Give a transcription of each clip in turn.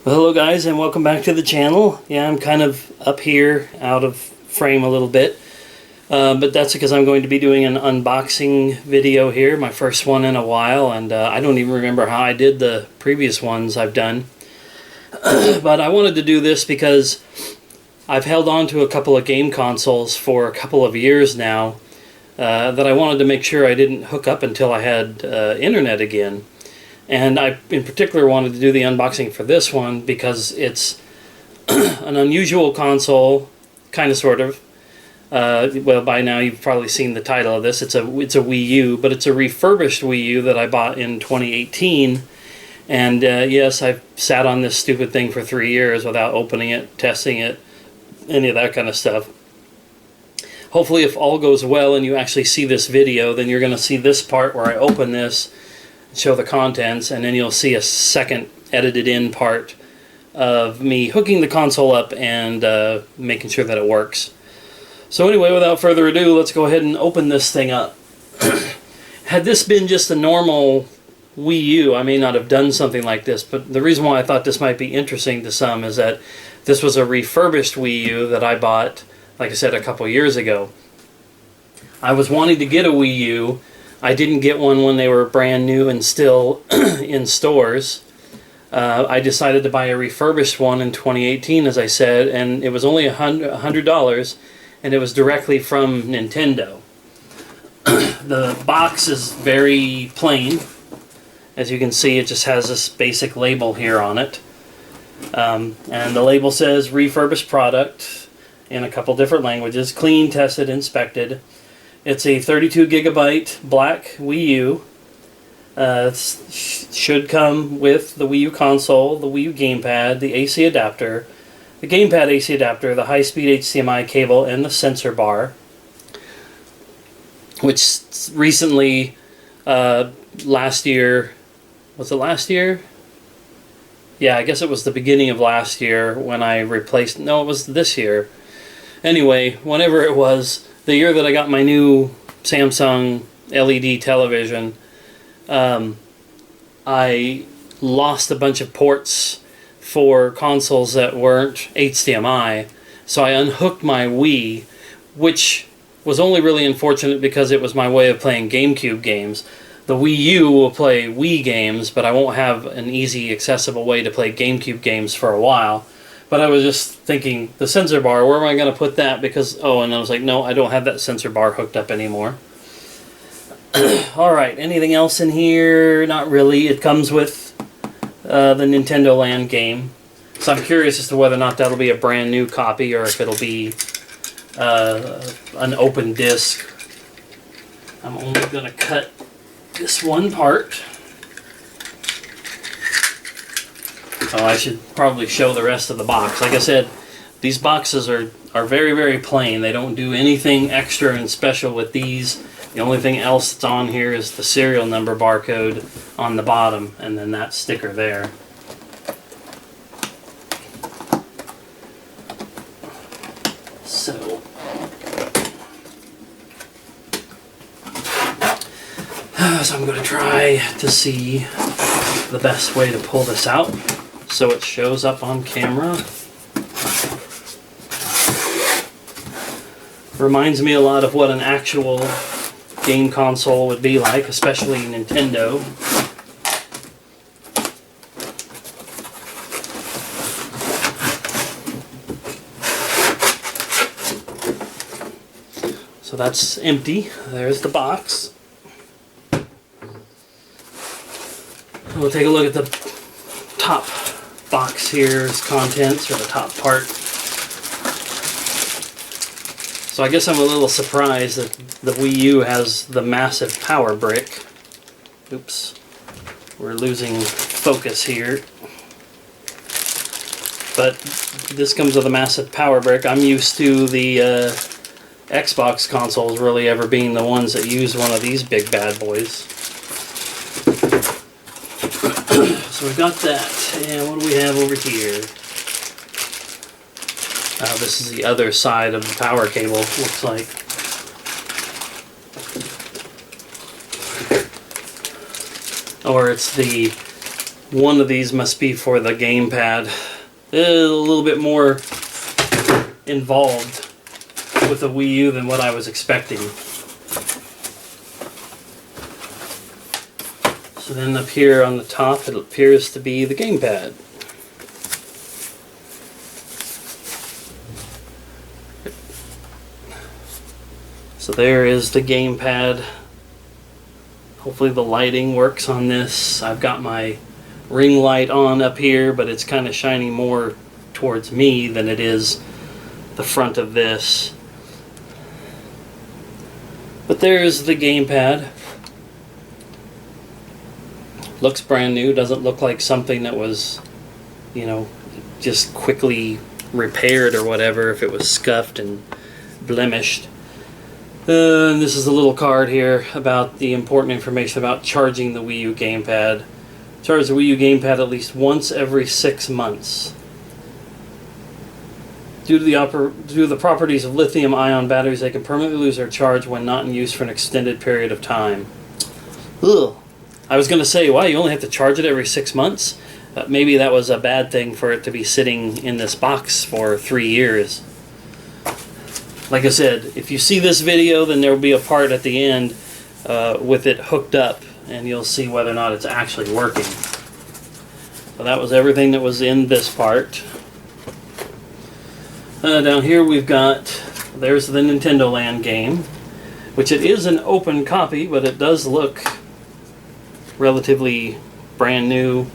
Well, hello guys, and welcome back to the channel. Yeah, I'm kind of up here, out of frame a little bit, but that's because I'm going to be doing an unboxing video here, my first one in a while, and I don't even remember how I did the previous ones I've done. But I wanted to do this because I've held on to a couple of game consoles for a couple of years now that I wanted to make sure I didn't hook up until I had internet again. And I, in particular, wanted to do the unboxing for this one because it's an unusual console, kind of, sort of. Well, by now you've probably seen the title of this. It's a Wii U, but it's a refurbished Wii U that I bought in 2018. And yes, I've sat on this stupid thing for 3 years without opening it, testing it, any of that kind of stuff. Hopefully, if all goes well and you actually see this video, then you're going to see this part where I open this, show the contents, and then you'll see a second edited in part of me hooking the console up and making sure that it works. So anyway, without further ado, let's go ahead and open this thing up. Had this been just a normal Wii U, I may not have done something like this, but the reason why I thought this might be interesting to some is that this was a refurbished Wii U that I bought, like I said, a couple years ago. I was wanting to get a Wii U. I didn't get one when they were brand new and still in stores. I decided to buy a refurbished one in 2018, as I said, and it was only $100, and it was directly from Nintendo. The box is very plain. As you can see, it just has this basic label here on it. And the label says refurbished product in a couple different languages, clean, tested, inspected. It's a 32 gigabyte black Wii U. It should come with the Wii U console, the Wii U gamepad, the AC adapter, the gamepad AC adapter, the high-speed HDMI cable, and the sensor bar. Which recently, last year, was it last year? Yeah, I guess it was the beginning of last year when I replaced, no, it was this year. Anyway, whenever it was, the year that I got my new Samsung LED television, I lost a bunch of ports for consoles that weren't HDMI, so I unhooked my Wii, which was only really unfortunate because it was my way of playing GameCube games. The Wii U will play Wii games, but I won't have an easy, accessible way to play GameCube games for a while. But I was just thinking, the sensor bar, where am I going to put that? Because, oh, and I was like, no, I don't have that sensor bar hooked up anymore. Alright, anything else in here? Not really. It comes with the Nintendo Land game. So I'm curious as to whether or not that'll be a brand new copy or if it'll be an open disc. I'm only going to cut this one part. Oh, I should probably show the rest of the box. Like I said, these boxes are very, very plain. They don't do anything extra and special with these. The only thing else that's on here is the serial number barcode on the bottom, and then that sticker there. So I'm going to try to see the best way to pull this out so it shows up on camera. Reminds me a lot of what an actual game console would be like, especially Nintendo. So that's empty. There's the box. We'll take a look at the top box here's contents, or the top part. So I guess I'm a little surprised that the Wii U has the massive power brick. Oops, we're losing focus here. But this comes with a massive power brick. I'm used to the Xbox consoles really ever being the ones that use one of these big bad boys. So we've got that, and what do we have over here? This is the other side of the power cable, looks like. Or it's the one of these must be for the gamepad. A little bit more involved with the Wii U than what I was expecting. So then up here on the top, it appears to be the gamepad. So there is the gamepad. Hopefully the lighting works on this. I've got my ring light on up here, but it's kind of shining more towards me than it is the front of this. But there's the gamepad. Looks brand new. Doesn't look like something that was, you know, just quickly repaired or whatever, if it was scuffed and blemished. And this is a little card here about the important information about charging the Wii U gamepad. Charge the Wii U gamepad at least once every 6 months. Due to the properties of lithium-ion batteries, they can permanently lose their charge when not in use for an extended period of time. Ugh. I was going to say, wow, you only have to charge it every 6 months? Maybe that was a bad thing for it to be sitting in this box for 3 years. Like I said, if you see this video, then there will be a part at the end with it hooked up, and you'll see whether or not it's actually working. So that was everything that was in this part. Down here we've got, there's the Nintendo Land game, which it is an open copy, but it does look relatively brand new.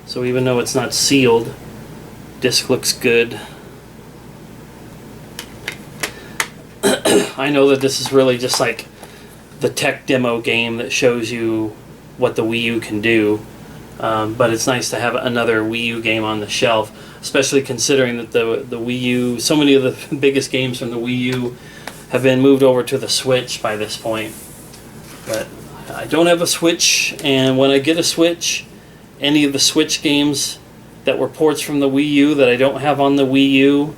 So even though it's not sealed, disc looks good. I know that this is really just like the tech demo game that shows you what the Wii U can do, but it's nice to have another Wii U game on the shelf, especially considering that the Wii U, so many of the biggest games from the Wii U have been moved over to the Switch by this point. But I don't have a Switch, and when I get a Switch, any of the Switch games that were ports from the Wii U that I don't have on the Wii U,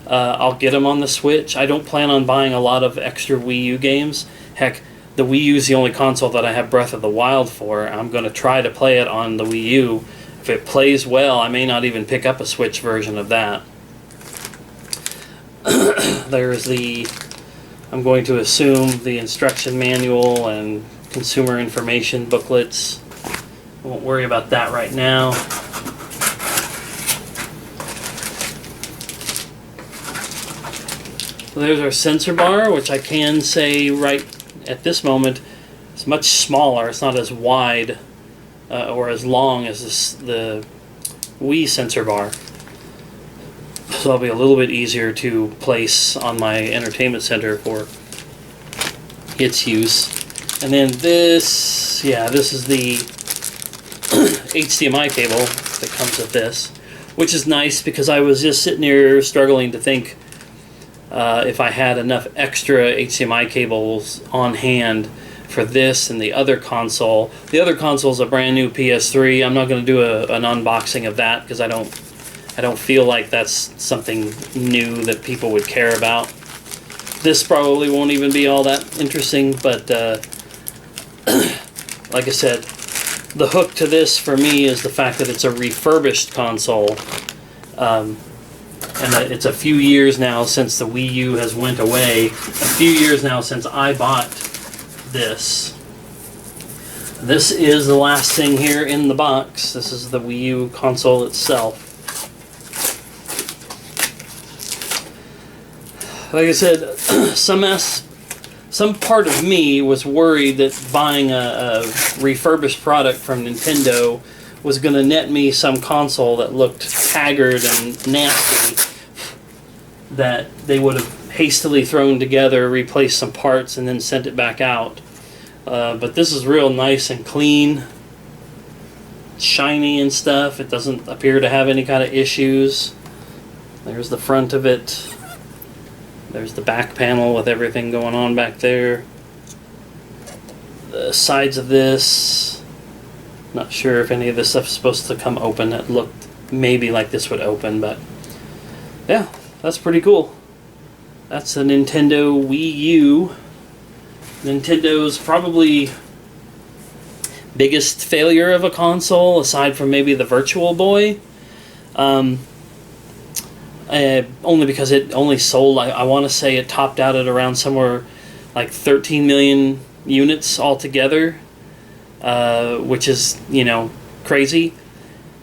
I'll get them on the Switch. I don't plan on buying a lot of extra Wii U games. Heck, the Wii U is the only console that I have Breath of the Wild for. I'm going to try to play it on the Wii U. If it plays well, I may not even pick up a Switch version of that. There's the, I'm going to assume, the instruction manual and consumer information booklets. Won't worry about that right now. So there's our sensor bar, which I can say right at this moment is much smaller. It's not as wide or as long as the Wii sensor bar. So it'll be a little bit easier to place on my entertainment center for its use. And then this, yeah, this is the HDMI cable that comes with this, which is nice because I was just sitting here struggling to think if I had enough extra HDMI cables on hand for this and the other console. The other console is a brand new PS3. I'm not going to do an unboxing of that because I don't feel like that's something new that people would care about. This probably won't even be all that interesting, but like I said, the hook to this for me is the fact that it's a refurbished console. And it's a few years now since the Wii U has went away. A few years now since I bought this. This is the last thing here in the box. This is the Wii U console itself. Like I said, some part of me was worried that buying a refurbished product from Nintendo was going to net me some console that looked haggard and nasty that they would have hastily thrown together, replaced some parts, and then sent it back out. But this is real nice and clean, shiny and stuff. It doesn't appear to have any kind of issues. There's the front of it. There's the back panel with everything going on back there. The sides of this, not sure if any of this stuff's supposed to come open. It looked maybe like this would open, but yeah, that's pretty cool. That's the Nintendo Wii U. Nintendo's probably biggest failure of a console, aside from maybe the Virtual Boy. Only because it only sold, I want to say it topped out at around somewhere like 13 million units altogether, which is, you know, crazy.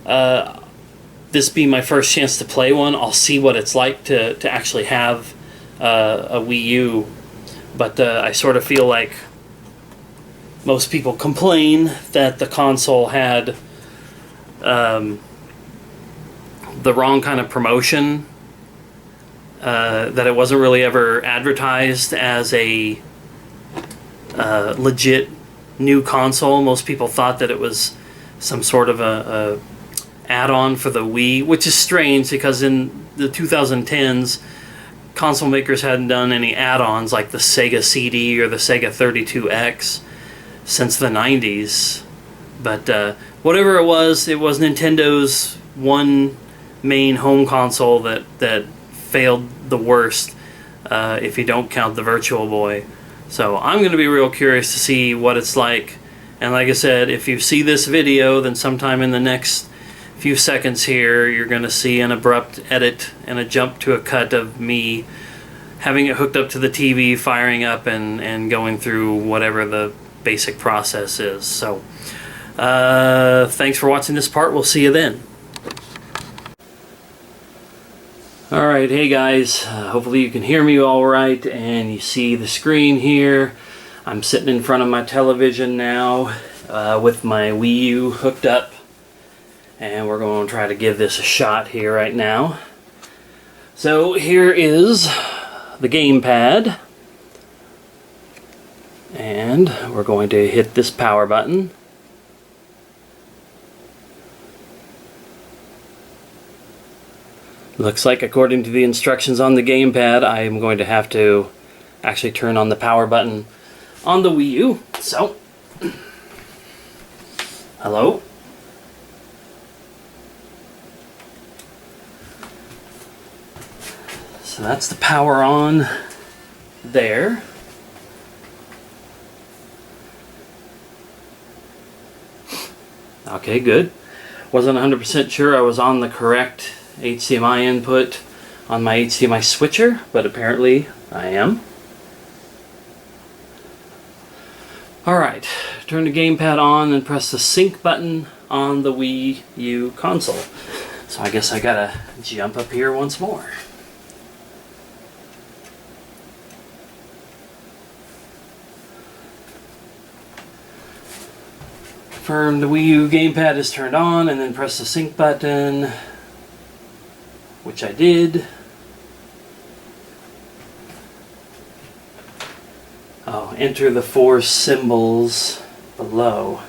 This being my first chance to play one, I'll see what it's like to actually have a Wii U. But I sort of feel like most people complain that the console had the wrong kind of promotion, that it wasn't really ever advertised as a legit new console. Most people thought that it was some sort of a add-on for the Wii, which is strange because in the 2010s, console makers hadn't done any add-ons like the Sega CD or the Sega 32X since the 90s. But whatever it was Nintendo's one main home console that failed the worst, if you don't count the Virtual Boy. So I'm going to be real curious to see what it's like. And like I said, if you see this video, then sometime in the next few seconds here, you're going to see an abrupt edit and a jump to a cut of me having it hooked up to the TV, firing up, and going through whatever the basic process is. So, thanks for watching this part. We'll see you then. Alright, hey guys, hopefully you can hear me all right, and you see the screen here. I'm sitting in front of my television now with my Wii U hooked up, and we're going to try to give this a shot here right now. So here is the gamepad, and we're going to hit this power button. Looks like, according to the instructions on the gamepad, I am going to have to actually turn on the power button on the Wii U. So, hello. So that's the power on there. Okay, good. Wasn't 100% sure I was on the correct HDMI input on my HDMI switcher, but apparently I am. Alright, turn the gamepad on and press the sync button on the Wii U console. So I guess I gotta jump up here once more. Confirm the Wii U gamepad is turned on, and then press the sync button, which I did. Oh, enter the 4 symbols below.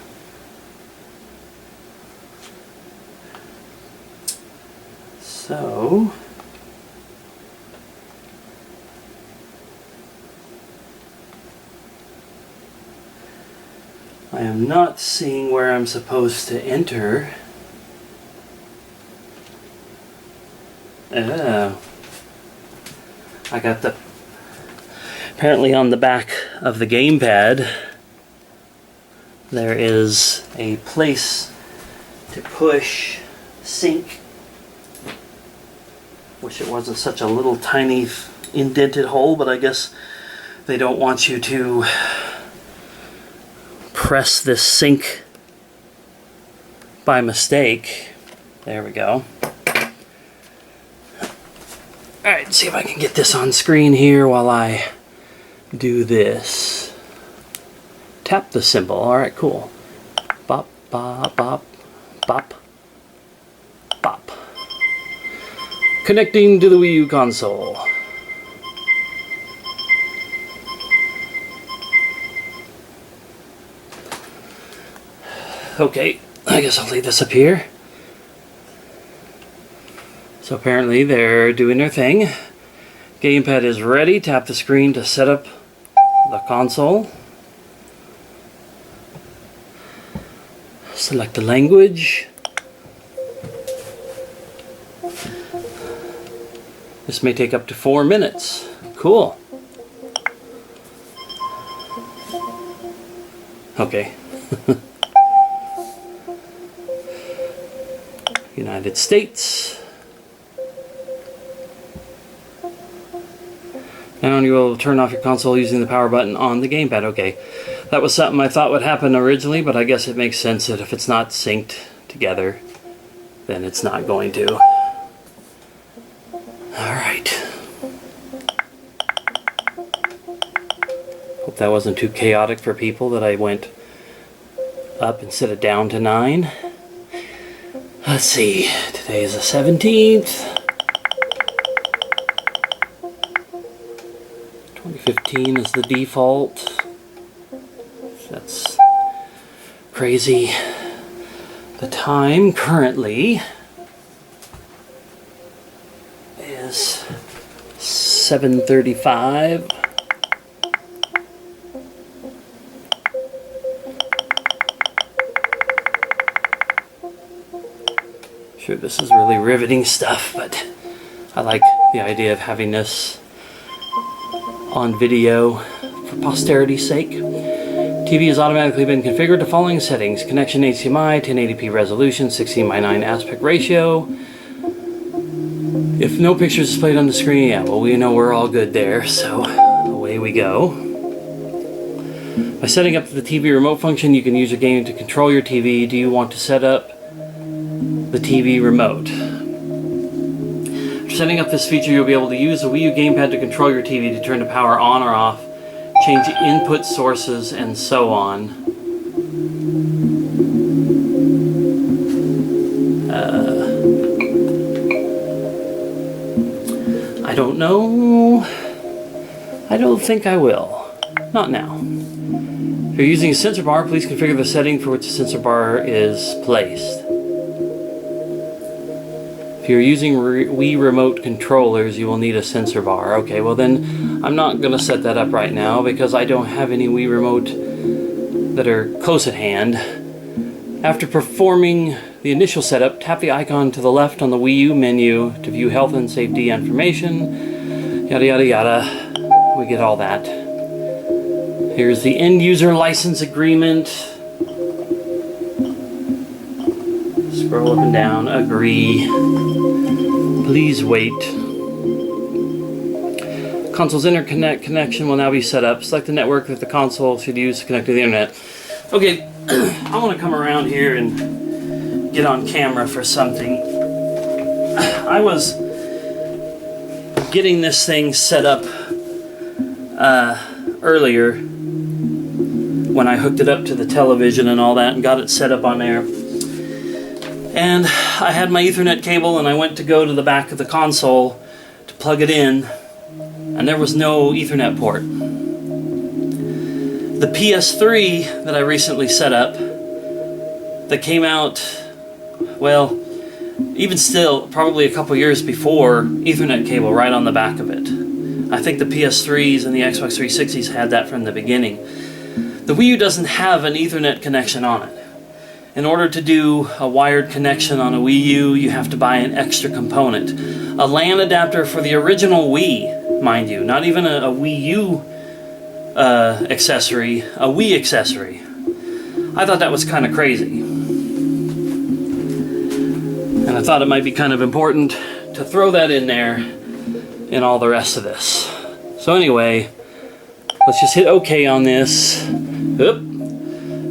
So, I am not seeing where I'm supposed to enter. Oh. I got the... Apparently on the back of the gamepad, there is a place to push sync. Wish it wasn't such a little tiny indented hole, but I guess they don't want you to press this sync by mistake. There we go. Alright, see if I can get this on screen here while I do this. Tap the symbol. Alright, cool. Bop, bop, bop, bop, bop. Connecting to the Wii U console. Okay, I guess I'll leave this up here. So apparently they're doing their thing. Gamepad is ready. Tap the screen to set up the console. Select the language. This may take up to 4 minutes. Cool. Okay. United States. Now you will turn off your console using the power button on the gamepad. Okay, that was something I thought would happen originally, but I guess it makes sense that if it's not synced together, then it's not going to. Alright. Hope that wasn't too chaotic for people that I went up instead of down to 9. Let's see, today is the 17th. 2015 is the default. That's crazy. The time currently is 7:35. Sure, this is really riveting stuff, but I like the idea of having this on video for posterity's sake. TV has automatically been configured to following settings: connection HDMI, 1080p resolution, 16:9 aspect ratio. If no pictures displayed on the screen, yeah, well, we know we're all good there, so away we go. By setting up the TV remote function, you can use a game to control your TV. Do you want to set up the TV remote? After setting up this feature, you'll be able to use the Wii U gamepad to control your TV to turn the power on or off, change input sources, and so on. I don't know. I don't think I will. Not now. If you're using a sensor bar, please configure the setting for which the sensor bar is placed. If you're using Wii remote controllers, you will need a sensor bar. Okay, well then I'm not going to set that up right now because I don't have any Wii remote that are close at hand. After performing the initial setup, tap the icon to the left on the Wii U menu to view health and safety information. Yada yada yada. We get all that. Here's the end user license agreement. Scroll up and down. Agree. Please wait. Console's internet connection will now be set up. Select the network that the console should use to connect to the internet. Okay, I want to come around here and get on camera for something. I was getting this thing set up earlier when I hooked it up to the television and all that and got it set up on there. And I had my Ethernet cable and I went to go to the back of the console to plug it in, and there was no Ethernet port. The PS3 that I recently set up, that came out, well, even still, probably a couple years before, Ethernet cable right on the back of it. I think the PS3s and the Xbox 360s had that from the beginning. The Wii U doesn't have an Ethernet connection on it. In order to do a wired connection on a Wii U, you have to buy an extra component. A LAN adapter for the original Wii, mind you, not even a Wii U accessory, a Wii accessory. I thought that was kind of crazy. And I thought it might be kind of important to throw that in there in all the rest of this. So anyway, let's just hit OK on this. Oop.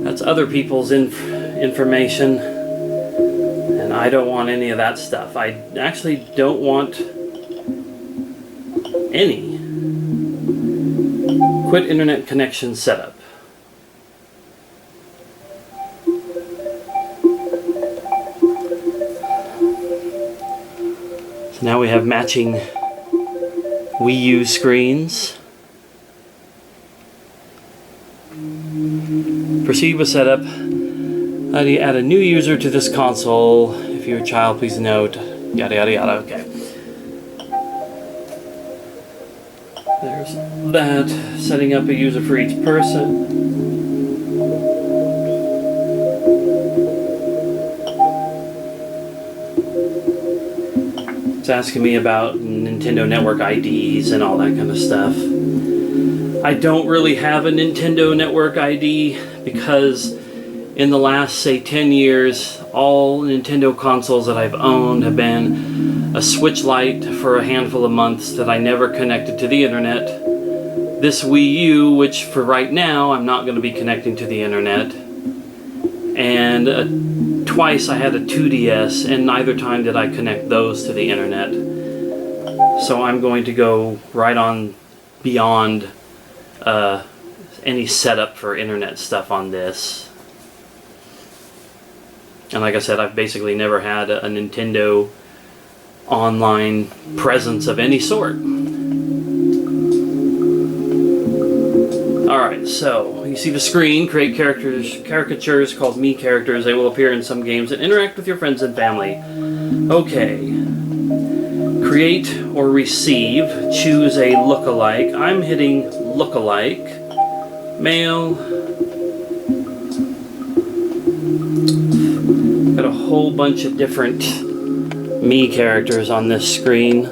That's other people's information, and I don't want any of that stuff. I actually don't want any. Quit internet connection setup. So now we have matching Wii U screens. Proceed with setup. Add a new user to this console. If you're a child, please note. Yada yada yada. Okay. There's that. Setting up a user for each person. It's asking me about Nintendo Network IDs and all that kind of stuff. I don't really have a Nintendo Network ID because in the last, say, 10 years, all Nintendo consoles that I've owned have been a Switch Lite for a handful of months that I never connected to the internet. This Wii U, which for right now I'm not going to be connecting to the internet. And twice I had a 2DS, and neither time did I connect those to the internet. So I'm going to go right on beyond any setup for internet stuff on this. And like I said, I've basically never had a Nintendo online presence of any sort. Alright, so you see the screen, create caricatures called me characters. They will appear in some games and interact with your friends and family. Okay. Create or receive, choose a lookalike. I'm hitting lookalike. Male. Got a whole bunch of different me characters on this screen.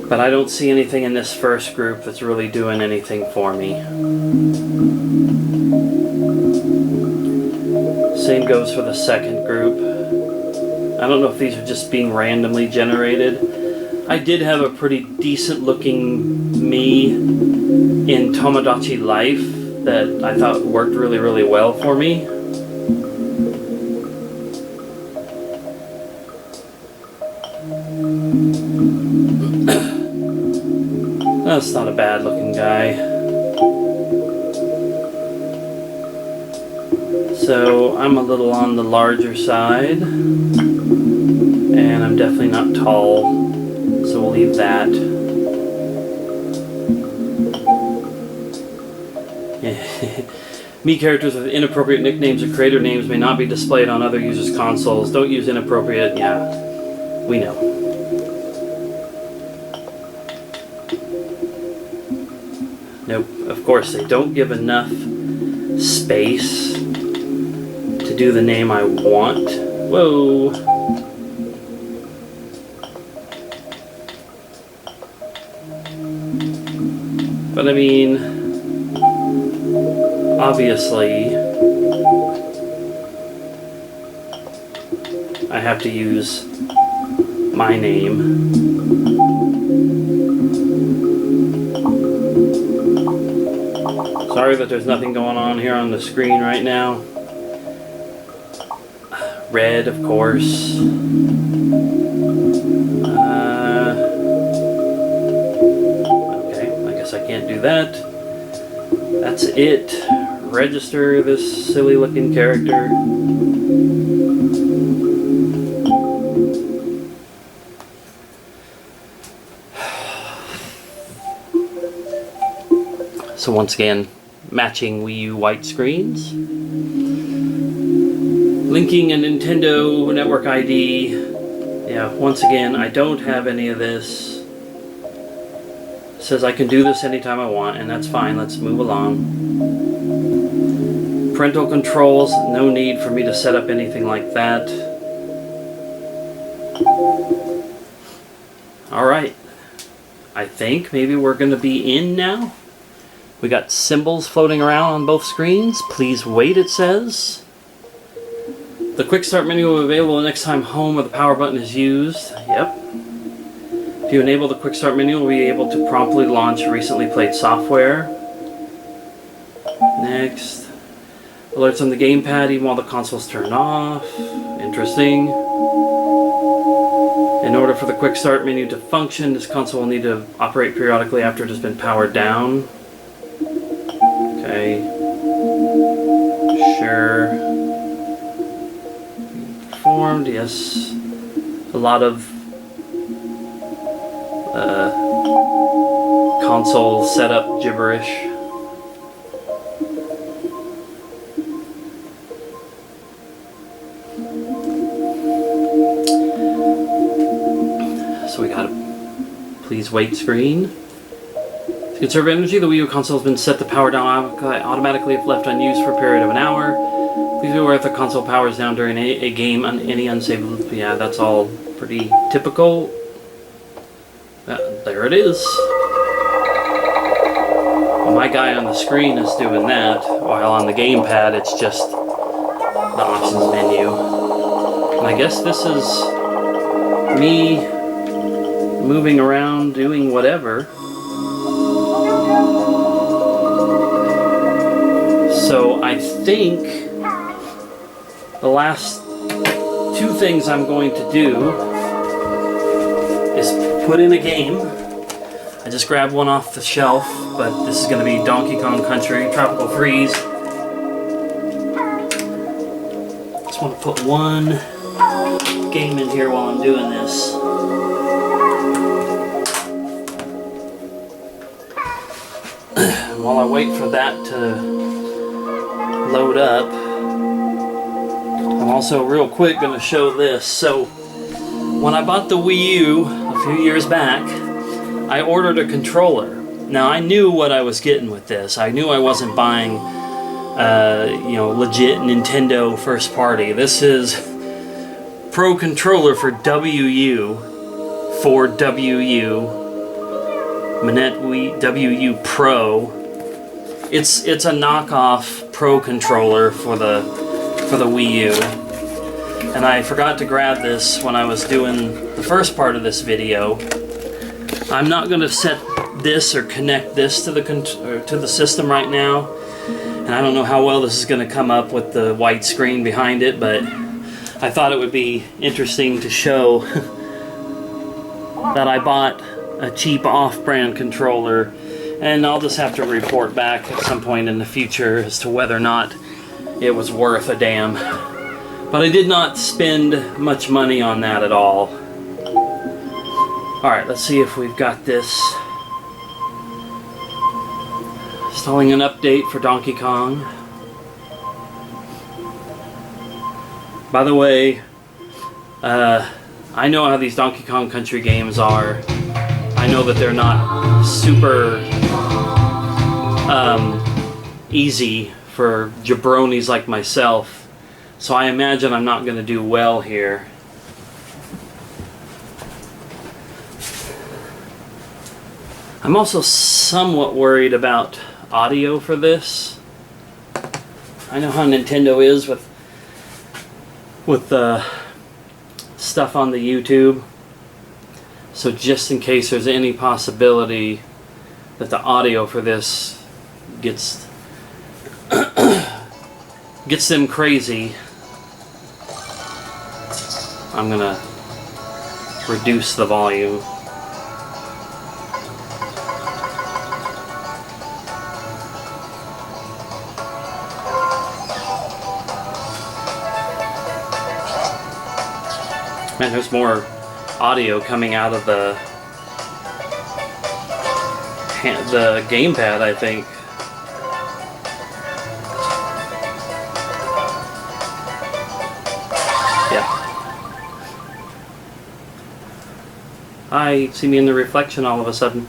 But I don't see anything in this first group that's really doing anything for me. Same goes for the second group. I don't know if these are just being randomly generated. I did have a pretty decent looking me in Tomodachi Life that I thought worked really, really well for me. That's not a bad looking guy. So I'm a little on the larger side, and I'm definitely not tall, so we'll leave that. Me characters with inappropriate nicknames or creator names may not be displayed on other users' consoles. Don't use inappropriate, yeah, we know. Nope, of course they don't give enough space to do the name I want. Whoa. But I mean, obviously, I have to use my name. Sorry that there's nothing going on here on the screen right now. Red, of course. Okay, I guess I can't do that. That's it. Register this silly looking character. So once again, matching Wii U white screens. Linking a Nintendo Network ID. Yeah, once again, I don't have any of this. It says I can do this anytime I want, and that's fine. Let's move along. Parental controls, no need for me to set up anything like that. Alright. I think maybe we're going to be in now. We got symbols floating around on both screens. Please wait, it says. The quick start menu will be available next time home or the power button is used. Yep. If you enable the quick start menu, we'll be able to promptly launch recently played software. Next. Alerts on the gamepad even while the console's turned off. Interesting. In order for the quick start menu to function, this console will need to operate periodically after it has been powered down. Okay. Sure. Performed, yes. A lot of console setup gibberish. So we got a please wait screen. To conserve energy, the Wii U console has been set to power down automatically if left unused for a period of an hour. Please be aware if the console powers down during a game on any unsafe loop. Yeah, that's all pretty typical. There it is. my guy on the screen is doing that, while on the gamepad it's just the options menu. And I guess this is me moving around, doing whatever. So I think the last two things I'm going to do is put in a game. I just grabbed one off the shelf, but this is going to be Donkey Kong Country Tropical Freeze. Just want to put one game in here while I'm doing this. While I wait for that to load up, I'm also real quick going to show this. So when I bought the Wii U a few years back, I ordered a controller. Now I knew what I was getting with this. I knew I wasn't buying legit Nintendo first party. This is Pro Controller for WU, Manette Wii WU Pro. It's a knockoff Pro Controller for the Wii U. And I forgot to grab this when I was doing the first part of this video. I'm not going to set this or connect this to the system right now, and I don't know how well this is going to come up with the white screen behind it, but I thought it would be interesting to show that I bought a cheap off-brand controller, and I'll just have to report back at some point in the future as to whether or not it was worth a damn. But I did not spend much money on that at all. Alright, let's see if we've got this. Installing an update for Donkey Kong. By the way, I know how these Donkey Kong Country games are. I know that they're not super easy for jabronis like myself, so I imagine I'm not going to do well here. I'm also somewhat worried about audio for this. I know how Nintendo is with stuff on the YouTube. So just in case there's any possibility that the audio for this gets them crazy, I'm gonna reduce the volume. Man, there's more audio coming out of the gamepad, I think. Yeah. I see me in the reflection all of a sudden.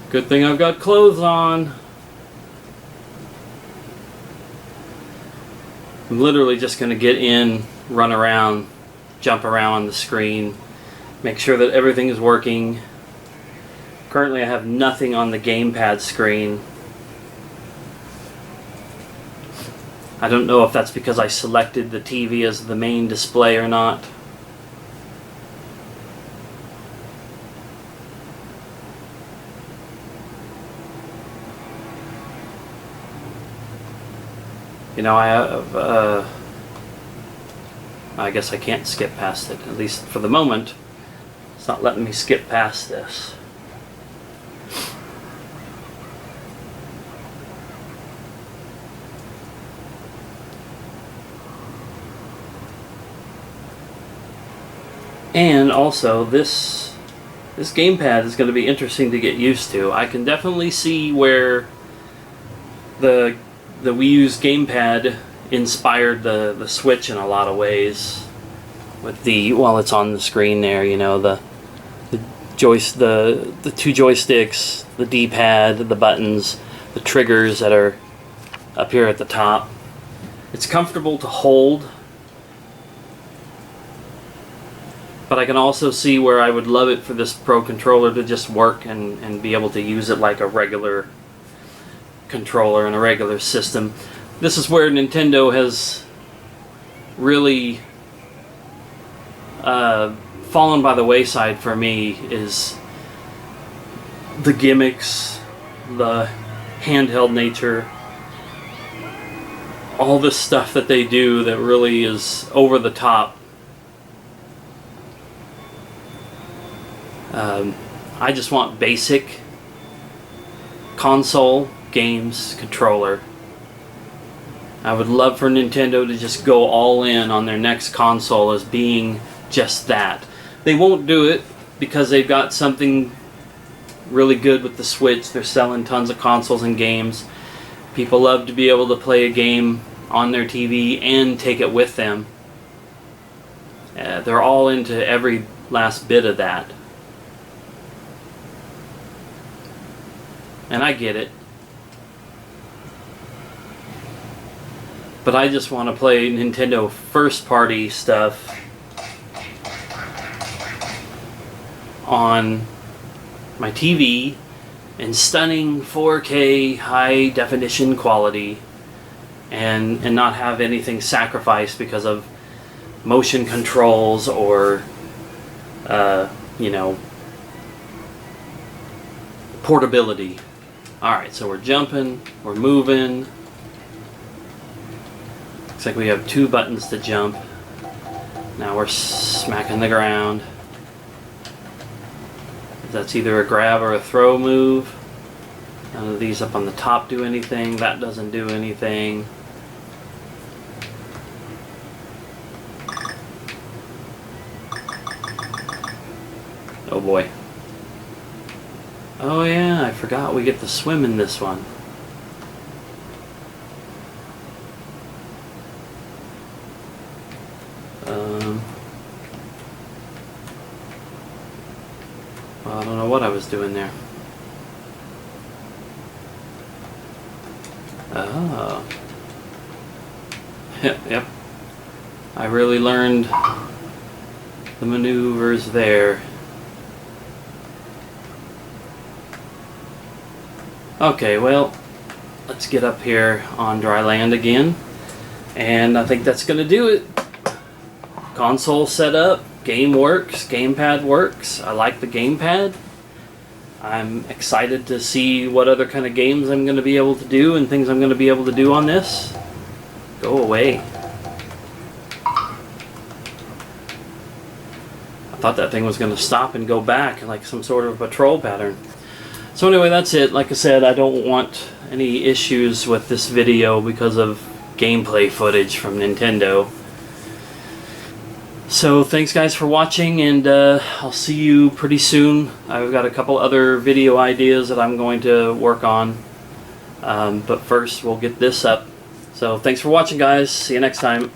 Good thing I've got clothes on. I'm literally just going to get in, run around, jump around on the screen, make sure that everything is working. Currently I have nothing on the gamepad screen. I don't know if that's because I selected the TV as the main display or not. You know, I guess I can't skip past it, at least for the moment. It's not letting me skip past this. And also, this gamepad is going to be interesting to get used to. I can definitely see where the Wii U's gamepad inspired the Switch in a lot of ways. With while it's on the screen there, you know, the two joysticks, the D-pad, the buttons, the triggers that are up here at the top. It's comfortable to hold. But I can also see where I would love it for this Pro controller to just work and be able to use it like a regular controller in a regular system. This is where Nintendo has really fallen by the wayside for me, is the gimmicks, the handheld nature, all this stuff that they do that really is over the top. I just want basic console games controller. I would love for Nintendo to just go all in on their next console as being just that. They won't do it because they've got something really good with the Switch. They're selling tons of consoles and games. People love to be able to play a game on their TV and take it with them. They're all into every last bit of that. And I get it. But I just want to play Nintendo first party stuff on my TV in stunning 4K high definition quality, and not have anything sacrificed because of motion controls or you know, portability. Alright, so we're jumping, we're moving. Looks like we have 2 buttons to jump. Now we're smacking the ground. That's either a grab or a throw move. None of these up on the top do anything. That doesn't do anything. Oh boy. Oh yeah, I forgot we get to swim in this one. Well, I don't know what I was doing there. Oh. Yep. I really learned the maneuvers there. Okay, well, let's get up here on dry land again. And I think that's going to do it. Console set up, game works, gamepad works. I like the gamepad. I'm excited to see what other kind of games I'm going to be able to do and things I'm going to be able to do on this. Go away. I thought that thing was going to stop and go back like some sort of patrol pattern. So anyway, that's it. Like I said, I don't want any issues with this video because of gameplay footage from Nintendo. So thanks guys for watching, and I'll see you pretty soon. I've got a couple other video ideas that I'm going to work on. But first we'll get this up. So thanks for watching guys. See you next time.